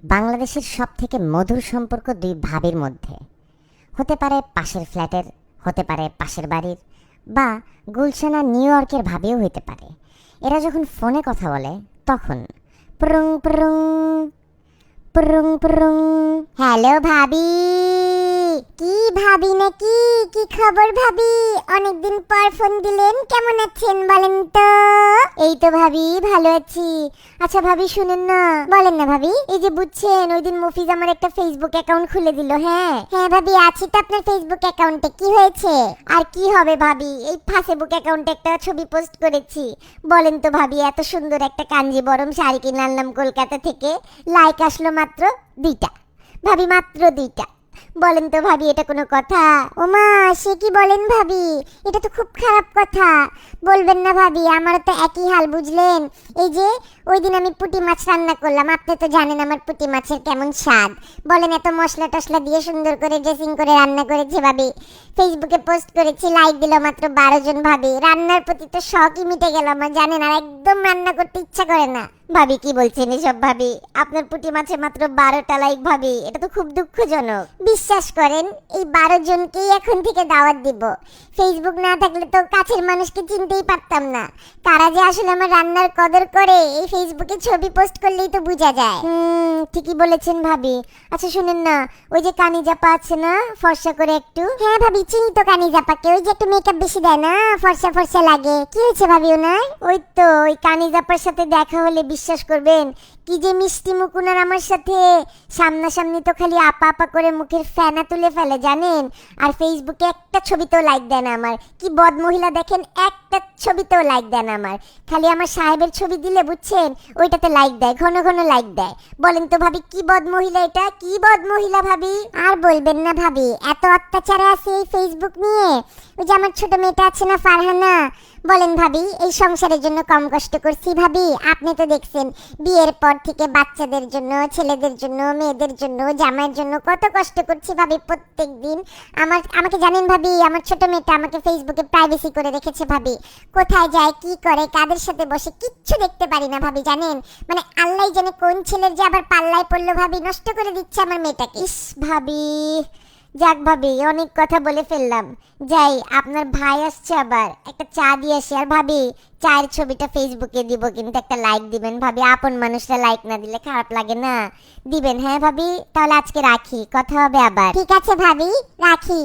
বাংলাদেশের সবথেকে মধুর সম্পর্ক দুই ভাবির মধ্যে। হতে পারে পাশের ফ্ল্যাটের, হতে পারে পাশের বাড়ির, বা গুলশানা নিউ ইয়র্কের ভাবিও হইতে পারে। এরা যখন ফোনে কথা বলে তখন প্রুং প্রুং প্রুং প্রুং। হ্যালো ভাবি। কি ভাবি নাকি? কি খবর ভাবি? অনেকদিন পর ফোন দিলেন, কেমন আছেন বলেন তো? এই তো ভাবি, ভালো আছি। আচ্ছা ভাবি শুনেন না। বলেন না ভাবি। এই যে বুঝছেন, ওই দিন মফিজ আমার একটা ফেসবুক অ্যাকাউন্ট খুলে দিল। হ্যাঁ হ্যাঁ ভাবি, আছি তো আপনার ফেসবুক অ্যাকাউন্টে। কি হয়েছে? আর কি হবে ভাবি, এই ফেসবুক অ্যাকাউন্টে একটা ছবি পোস্ট করেছি। বলেন তো ভাবি, এত সুন্দর একটা কাঞ্জিবরম শাড়ি কিনে আনলাম কলকাতা থেকে, লাইক আসলো মাত্র 2টা। ভাবি মাত্র 2টা। বলেন তো ভাবি, এটা কোনো কথা? ওমা, সে কি বলেন ভাবি, এটা তো খুব খারাপ কথা। বলবেন না ভাবি, আমারও তো একই হাল বুঝলেন। এই যে ওই দিন আমি পুঁটি মাছ রান্না করলাম, আপনি তো জানেন আমার পুঁটি মাছের কেমন স্বাদ। বলেন, এত মশলা টশলা দিয়ে সুন্দর করে ড্রেসিং করে রান্না করেছি ভাবি, ফেসবুকে পোস্ট করেছি, লাইক দিল মাত্র 12 জন ভাবি। রান্নার প্রতি তো শখই মিটে গেল আমার, জানেন, আর একদম রান্না করতে ইচ্ছা করে না। ভাবি কি বলছেন এসব ভাবি? আপনার পুঁটি মাছে মাত্র 12টা লাইক ভাবি, এটা তো খুব দুঃখজনক। বিশ্বাস করেন, এই 12 জনকেই এখন থেকে দাওয়াত দিব। ফেসবুক না থাকলে তো কাছের মানুষকে চিনতেই পারতাম না। কারা যে আসলে আমার রান্নার কদর করে, এই ফেসবুকে ছবি পোস্ট করলেই তো বোঝা যায়। ঠিকই বলেছেন ভাবি। আচ্ছা শুনেন না, ওই যে কানি জাপা আছে না, ফর্সা করে একটু? হ্যাঁ ভাবি, চিনি তো কানি জাপাকে, ওই যে একটু মেকআপ বেশি দেয় না, ফর্সা ফর্সা লাগে। কি হয়েছে ভাবি ওনার? ওই তো ওই কানি জাপার সাথে দেখা হলে বিশ্বাস করবেন, কি যে মিষ্টি মুখ উনার আমার সাথে। সামনাসামনি তো খালি আপা আপা করে মুখের ফেনা তুলে ফেলে জানেন। আর ফেসবুকে একটা ছবিতেও লাইক দেন আমার। কি বদ মহিলা দেখেন, একটা ছবিতেও লাইক দেন আমার। খালি আমার সাহেবের ছবি দিলে বুঝছেন, ওইটাতে লাইক দেয়, ঘন ঘন লাইক দেয়। বলেন তো ভাবি, কি বদ মহিলা এটা, কি বদ মহিলা ভাবি? আর বলবেন না ভাবি, এত অত্যাচারে আছে এই ফেসবুক নিয়ে। ওই যে আমার ছোট মেয়েটা আছে না, ফারহানা, বলেন ভাবি, এই সংসারের জন্য কম কষ্ট করছি ভাবি? আপনি তো দেখছেন, বিয়ের পর থেকে বাচ্চাদের জন্য, ছেলেদের জন্য, মেয়েদের জন্য, জামাইয়ের জন্য কত কষ্ট করছি ভাবি প্রত্যেক দিন। আমাকে জানেন ভাবি, আমার ছোট মেয়েটা আমাকে ফেসবুকে প্রাইভেসি করে রেখেছে ভাবি। কোথায় যায়, কি করে, কাদের সাথে বসে, কিচ্ছু দেখতে পারি না ভাবি জানেন। মানে আল্লাহ জানে কোন ছেলের যে আবার পাল্লায় পড়লো ভাবি, নষ্ট করে দিচ্ছে আমার মেয়েটাকে। ইস ভাবি, যাক ভাবি, অনেক কথা বলে ফেললাম। যাই, আপনার ভাই আসছে, আবার একটা চা দিয়ে আসি। আর ভাবি, চায়ের ছবিটা ফেসবুকে দিব, কিন্তু একটা লাইক দিবেন ভাবি। আপন মানুষরা লাইক না দিলে খারাপ লাগে না, দিবেন। হ্যাঁ ভাবি, তাহলে আজকে রাখি, কথা হবে আবার। ঠিক আছে ভাবি, রাখি।